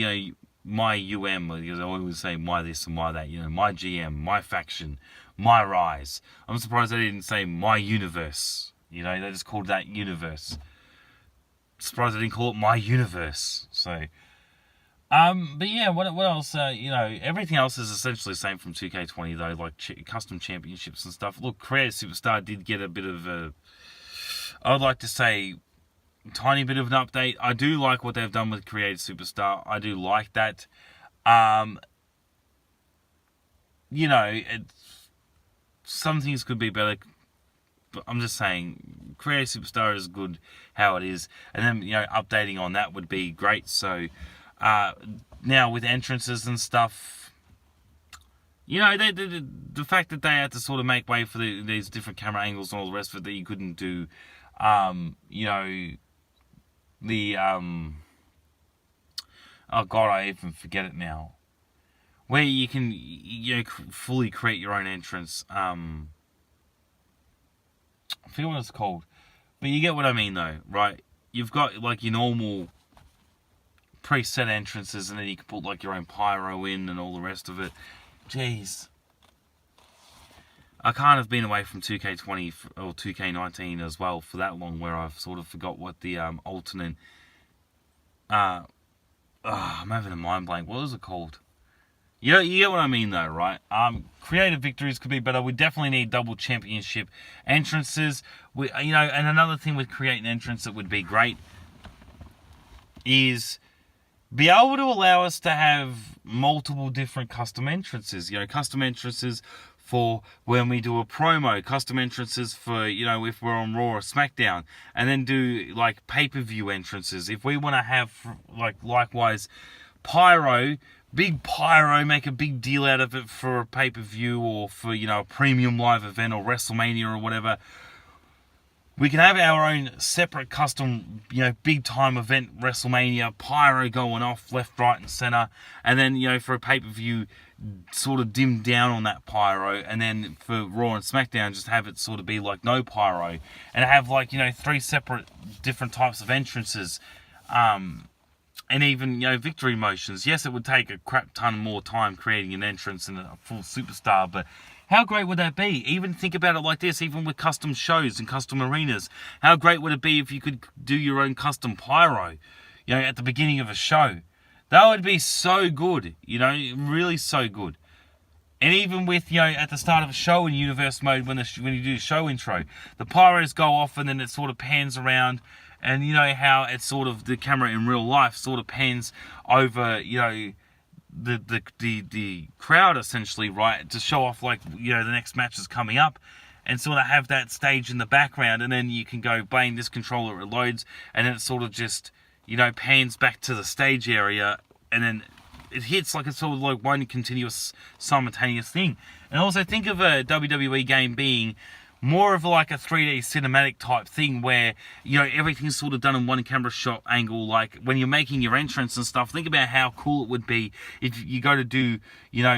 my UM, because I always say my this and my that, my GM, my faction, my rise. I'm surprised they didn't say my universe, they just called that universe. Surprised they didn't call it my universe, so... But yeah, what else, everything else is essentially the same from 2K20 though, like custom championships and stuff. Look, Creative Superstar did get a bit of I would like to say, tiny bit of an update. I do like what they've done with Creative Superstar. I do like that. Some things could be better, but I'm just saying, Creative Superstar is good how it is, and then, updating on that would be great, so... now with entrances and stuff, the fact that they had to sort of make way for these different camera angles and all the rest of it that you couldn't do, oh god, I even forget it now, where you can, fully create your own entrance, I forget what it's called, but you get what I mean though, right? You've got like your normal preset entrances, and then you can put like your own pyro in and all the rest of it. Jeez, I can't have been away from 2K20 or 2K19 as well for that long, where I've sort of forgot what the alternate. I'm having a mind blank. What is it called? You get what I mean though, right? Creative victories could be better. We definitely need double championship entrances. And another thing with creating entrance that would be great is be able to allow us to have multiple different custom entrances. Custom entrances for when we do a promo, custom entrances for, if we're on Raw or SmackDown, and then do, like, pay-per-view entrances. If we want to have, like, likewise, pyro, big pyro, make a big deal out of it for a pay-per-view or for, a premium live event or WrestleMania or whatever, we can have our own separate custom, big time event, WrestleMania, pyro going off left, right, and center. And then, for a pay-per-view, sort of dim down on that pyro. And then for Raw and SmackDown, just have it sort of be like no pyro. And have like, 3 separate different types of entrances. And even, victory motions. Yes, it would take a crap ton more time creating an entrance and a full superstar, but how great would that be? Even think about it like this, even with custom shows and custom arenas. How great would it be if you could do your own custom pyro, at the beginning of a show? That would be so good, really so good. And even with, at the start of a show in universe mode, when you do the show intro, the pyros go off and then it sort of pans around. And how it's sort of, the camera in real life sort of pans over, the crowd essentially, right, to show off like, the next match is coming up, and sort of have that stage in the background, and then you can go bang this controller, it loads, and then it sort of just, pans back to the stage area, and then it hits like it's sort of like one continuous simultaneous thing. And also think of a WWE game being more of like a 3D cinematic type thing where, everything's sort of done in one camera shot angle. Like when you're making your entrance and stuff, think about how cool it would be if you go to do,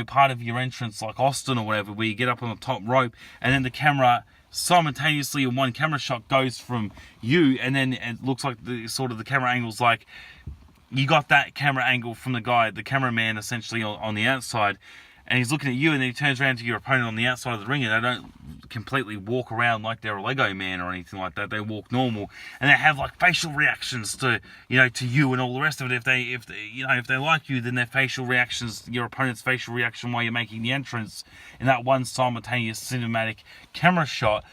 part of your entrance like Austin or whatever, where you get up on the top rope and then the camera simultaneously in one camera shot goes from you, and then it looks like the camera angle's like, you got that camera angle from the cameraman essentially on the outside. and he's looking at you, and then he turns around to your opponent on the outside of the ring, and they don't completely walk around like they're a Lego man or anything like that. They walk normal, and they have like facial reactions to you and all the rest of it. If they like you, then their facial reactions, your opponent's facial reaction while you're making the entrance in that one simultaneous cinematic camera shot,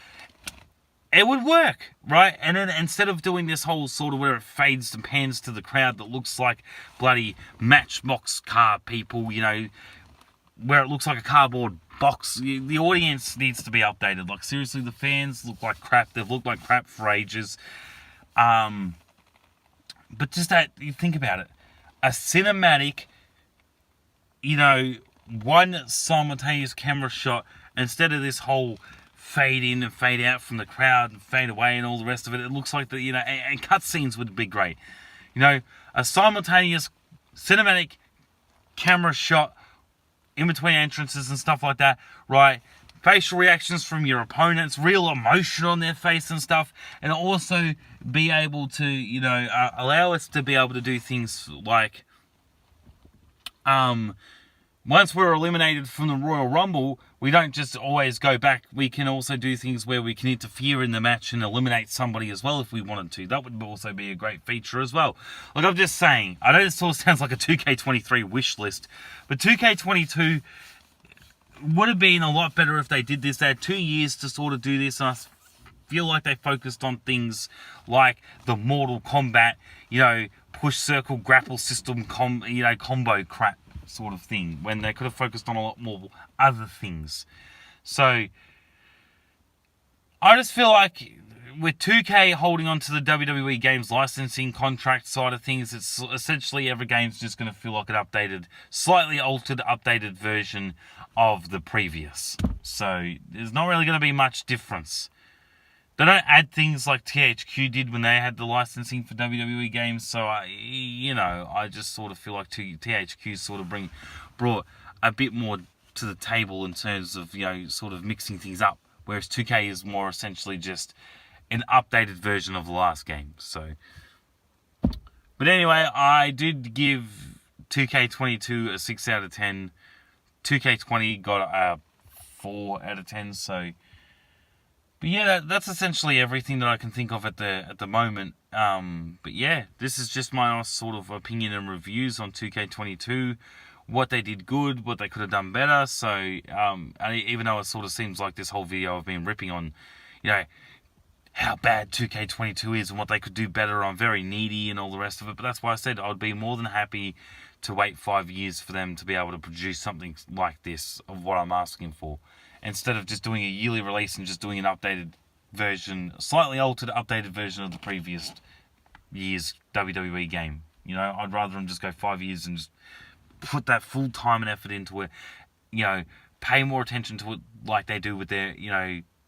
it would work, right? And then instead of doing this whole sort of where it fades and pans to the crowd that looks like bloody Matchbox car people, where it looks like a cardboard box, the audience needs to be updated. Like, seriously, the fans look like crap. They've looked like crap for ages. But just that, you think about it. A cinematic, one simultaneous camera shot, instead of this whole fade in and fade out from the crowd and fade away and all the rest of it. It looks like and cutscenes would be great. A simultaneous cinematic camera shot in between entrances and stuff like that, right? Facial reactions from your opponents, real emotion on their face and stuff, and also be able to, allow us to be able to do things like, once we're eliminated from the Royal Rumble, we don't just always go back. We can also do things where we can interfere in the match and eliminate somebody as well if we wanted to. That would also be a great feature as well. Like, I'm just saying, I know this sort of sounds like a 2K23 wish list, but 2K22 would have been a lot better if they did this. They had 2 years to sort of do this, and I feel like they focused on things like the Mortal Kombat, push circle grapple system, combo crap sort of thing, when they could have focused on a lot more other things. So I just feel like with 2K holding on to the WWE games licensing contract side of things, it's essentially every game's just going to feel like an updated, slightly altered, updated version of the previous. So there's not really going to be much difference. They don't add things like THQ did when they had the licensing for WWE games, so I just sort of feel like THQ sort of brought a bit more to the table in terms of, sort of mixing things up, whereas 2K is more essentially just an updated version of the last game. So, but anyway, I did give 2K22 a 6 out of 10. 2K20 got a 4 out of 10, so... But yeah, that's essentially everything that I can think of at the moment. But yeah, this is just my sort of opinion and reviews on 2K22, what they did good, what they could have done better. So even though it sort of seems like this whole video I've been ripping on, how bad 2K22 is and what they could do better, I'm very needy and all the rest of it. But that's why I said I'd be more than happy to wait 5 years for them to be able to produce something like this of what I'm asking for, instead of just doing a yearly release and just doing an updated version, slightly altered, updated version of the previous year's WWE game. I'd rather them just go 5 years and just put that full time and effort into it, pay more attention to it like they do with their,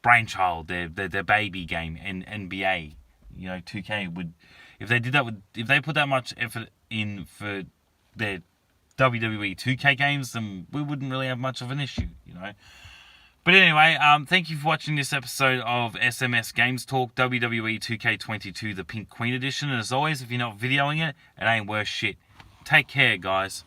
brainchild, their baby game, and NBA. 2K would, if they did that, if they put that much effort in for their WWE 2K games, then we wouldn't really have much of an issue, But anyway, thank you for watching this episode of SMS Games Talk WWE 2K22, the Pink Queen Edition. And as always, if you're not videoing it, it ain't worth shit. Take care, guys.